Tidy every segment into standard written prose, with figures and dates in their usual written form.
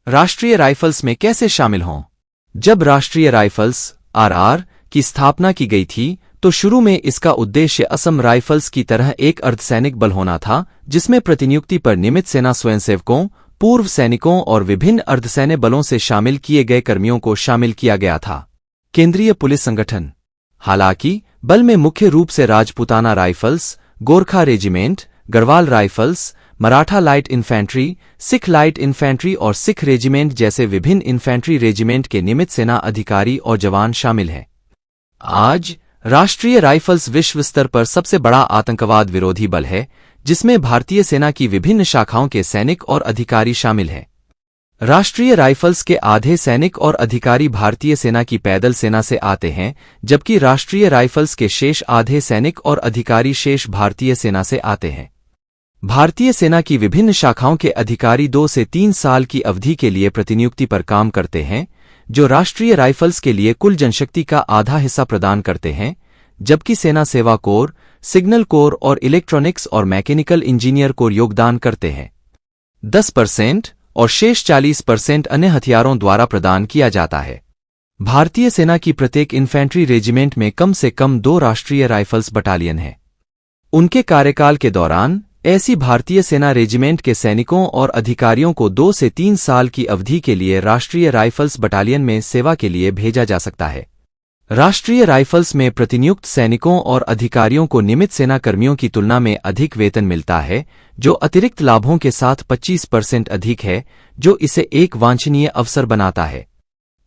राष्ट्रीय राइफल्स में कैसे शामिल हों? जब राष्ट्रीय राइफल्स (आरआर) की स्थापना की गई थी, तो शुरू में इसका उद्देश्य असम राइफल्स की तरह एक अर्धसैनिक बल होना था, जिसमें प्रतिनियुक्ति पर नियमित सेना स्वयंसेवकों, पूर्व सैनिकों और विभिन्न अर्धसैन्य बलों से शामिल किए गए कर्मियों को शामिल किया गया था। केंद्रीय पुलिस संगठन। हालांकि बल में मुख्य रूप से Rajputana rifles, Gorkha regiment, Garhwal rifles, Maratha light infantry, Sikh light infantry और सिख रेजिमेंट जैसे विभिन्न इन्फेंट्री रेजिमेंट के नियमित सेना अधिकारी और जवान शामिल हैं। आज राष्ट्रीय राइफल्स विश्व स्तर पर सबसे बड़ा आतंकवाद विरोधी बल है, जिसमें भारतीय सेना की विभिन्न शाखाओं के सैनिक और अधिकारी शामिल हैं। राष्ट्रीय राइफल्स के आधे सैनिक और अधिकारी भारतीय सेना की पैदल सेना से आते हैं, जबकि राष्ट्रीय राइफल्स के शेष आधे सैनिक और अधिकारी शेष भारतीय सेना से आते हैं। भारतीय सेना की विभिन्न शाखाओं के अधिकारी 2 से 3 साल की अवधि के लिए प्रतिनियुक्ति पर काम करते हैं, जो राष्ट्रीय राइफल्स के लिए कुल जनशक्ति का आधा हिस्सा प्रदान करते हैं, जबकि सेना सेवा कोर, सिग्नल कोर और इलेक्ट्रॉनिक्स और मैकेनिकल इंजीनियर कोर योगदान करते हैं। 10% और शेष 40% अन्य हथियारों द्वारा प्रदान किया जाता है। भारतीय सेना की प्रत्येक इन्फेंट्री रेजिमेंट में कम से कम 2 राष्ट्रीय राइफल्स बटालियन हैं। उनके कार्यकाल के दौरान ऐसी भारतीय सेना रेजिमेंट के सैनिकों और अधिकारियों को 2 से 3 साल की अवधि के लिए राष्ट्रीय राइफल्स बटालियन में सेवा के लिए भेजा जा सकता है। राष्ट्रीय राइफल्स में प्रतिनियुक्त सैनिकों और अधिकारियों को नियमित सेना कर्मियों की तुलना में अधिक वेतन मिलता है, जो अतिरिक्त लाभों के साथ 25% अधिक है, जो इसे एक वांछनीय अवसर बनाता है।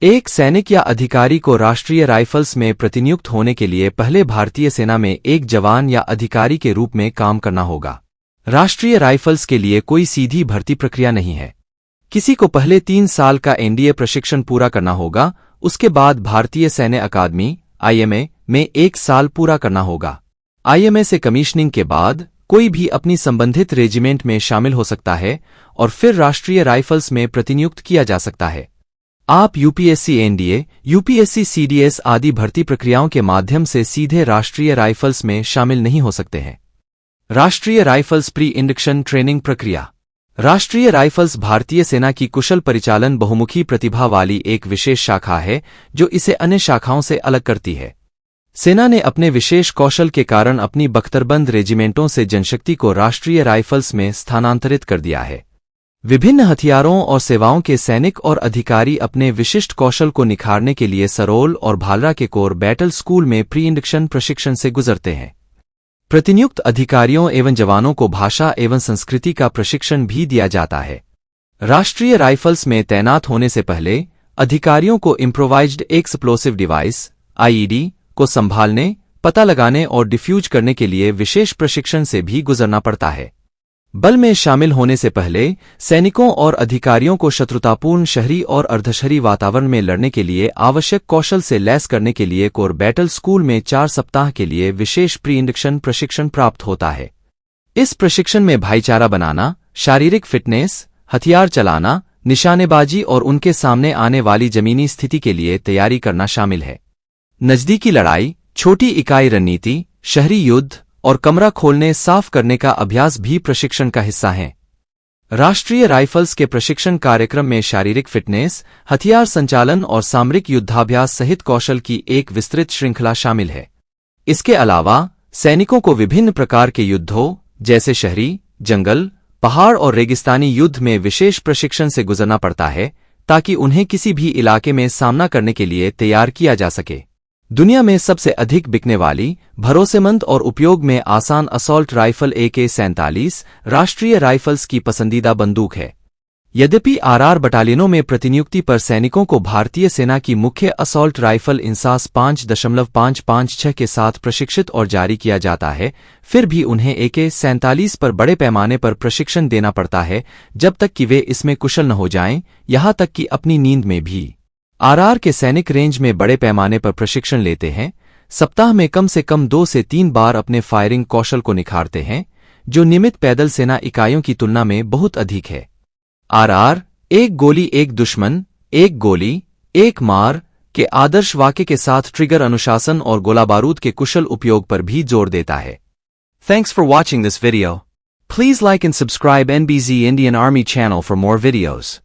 एक सैनिक या अधिकारी को राष्ट्रीय राइफल्स में प्रतिनियुक्त होने के लिए पहले भारतीय सेना में एक जवान या अधिकारी के रूप में काम करना होगा। राष्ट्रीय राइफल्स के लिए कोई सीधी भर्ती प्रक्रिया नहीं है। किसी को पहले 3 साल का एनडीए प्रशिक्षण पूरा करना होगा, उसके बाद भारतीय सैन्य अकादमी (आईएमए) में 1 साल पूरा करना होगा। आईएमए से कमीशनिंग के बाद कोई भी अपनी संबंधित रेजिमेंट में शामिल हो सकता है और फिर राष्ट्रीय राइफल्स में प्रतिनियुक्त किया जा सकता है। आप यूपीएससी एनडीए, यूपीएससी सीडीएस आदि भर्ती प्रक्रियाओं के माध्यम से सीधे राष्ट्रीय राइफल्स में शामिल नहीं हो सकते हैं। राष्ट्रीय राइफल्स प्री इंडक्शन ट्रेनिंग प्रक्रिया। राष्ट्रीय राइफल्स भारतीय सेना की कुशल परिचालन बहुमुखी प्रतिभा वाली एक विशेष शाखा है, जो इसे अन्य शाखाओं से अलग करती है। सेना ने अपने विशेष कौशल के कारण अपनी बख्तरबंद रेजिमेंटों से जनशक्ति को राष्ट्रीय राइफल्स में स्थानांतरित कर दिया है। विभिन्न हथियारों और सेवाओं के सैनिक और अधिकारी अपने विशिष्ट कौशल को निखारने के लिए सरोल और भालरा के कोर बैटल स्कूल में प्री इंडक्शन प्रशिक्षण से गुजरते हैं। प्रतिनियुक्त अधिकारियों एवं जवानों को भाषा एवं संस्कृति का प्रशिक्षण भी दिया जाता है। राष्ट्रीय राइफल्स में तैनात होने से पहले अधिकारियों को इम्प्रोवाइज्ड एक्सप्लोसिव डिवाइस (आईईडी) को संभालने, पता लगाने और डिफ्यूज करने के लिए विशेष प्रशिक्षण से भी गुजरना पड़ता है। बल में शामिल होने से पहले सैनिकों और अधिकारियों को शत्रुतापूर्ण शहरी और अर्धशहरी वातावरण में लड़ने के लिए आवश्यक कौशल से लैस करने के लिए कोर बैटल स्कूल में 4 सप्ताह के लिए विशेष प्री इंडक्शन प्रशिक्षण प्राप्त होता है। इस प्रशिक्षण में भाईचारा बनाना, शारीरिक फिटनेस, हथियार चलाना, निशानेबाजी और उनके सामने आने वाली जमीनी स्थिति के लिए तैयारी करना शामिल है। नजदीकी लड़ाई, छोटी इकाई रणनीति, शहरी युद्ध और कमरा खोलने साफ करने का अभ्यास भी प्रशिक्षण का हिस्सा हैं। राष्ट्रीय राइफल्स के प्रशिक्षण कार्यक्रम में शारीरिक फिटनेस, हथियार संचालन और सामरिक युद्धाभ्यास सहित कौशल की एक विस्तृत श्रृंखला शामिल है। इसके अलावा सैनिकों को विभिन्न प्रकार के युद्धों जैसे शहरी, जंगल, पहाड़ और रेगिस्तानी युद्ध में विशेष प्रशिक्षण से गुजरना पड़ता है, ताकि उन्हें किसी भी इलाके में सामना करने के लिए तैयार किया जा सके। दुनिया में सबसे अधिक बिकने वाली, भरोसेमंद और उपयोग में आसान असॉल्ट राइफल AK-47 राष्ट्रीय राइफल्स की पसंदीदा बंदूक है। यद्यपि आरआर बटालियनों में प्रतिनियुक्ति पर सैनिकों को भारतीय सेना की मुख्य असॉल्ट राइफल इंसास 5.556 के साथ प्रशिक्षित और जारी किया जाता है, फिर भी उन्हें AK-47 पर बड़े पैमाने पर प्रशिक्षण देना पड़ता है, जब तक कि वे इसमें कुशल न हो जाएं, यहां तक कि अपनी नींद में भी। आरआर के सैनिक रेंज में बड़े पैमाने पर प्रशिक्षण लेते हैं, सप्ताह में कम से कम 2 से 3 बार अपने फायरिंग कौशल को निखारते हैं, जो नियमित पैदल सेना इकाइयों की तुलना में बहुत अधिक है। आरआर एक गोली एक दुश्मन, एक गोली एक मार के आदर्श वाक्य के साथ ट्रिगर अनुशासन और गोला बारूद के कुशल उपयोग पर भी जोर देता है। Thanks for watching this video. Please like and subscribe NBZ Indian Army channel for more videos.